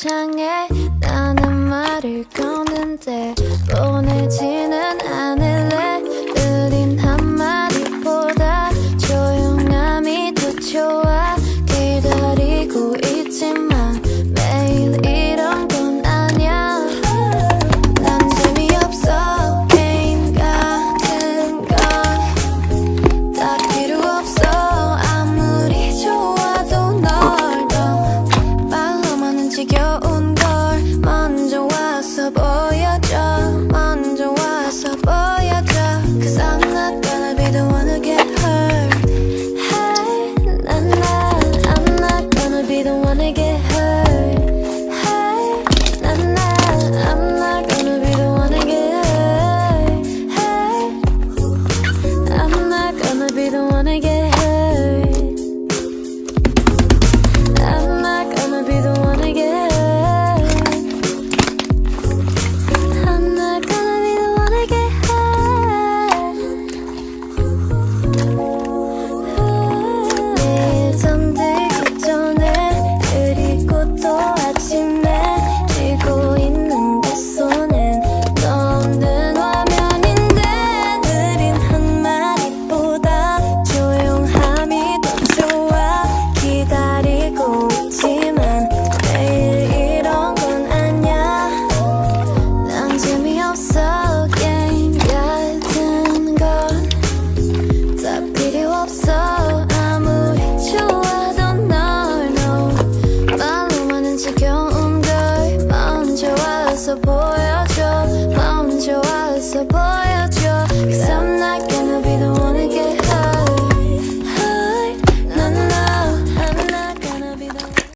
창에 나는 말을 거는데 보내지는 않을래. 느린 한마디보다 조용함이 더 좋아. 기다리고 있지만 매일 이런 건 아냐. 난 재미없어. 게임 같은 건 다 필요 없어. 아무리 좋아도 널 더 말로만은 지겨워.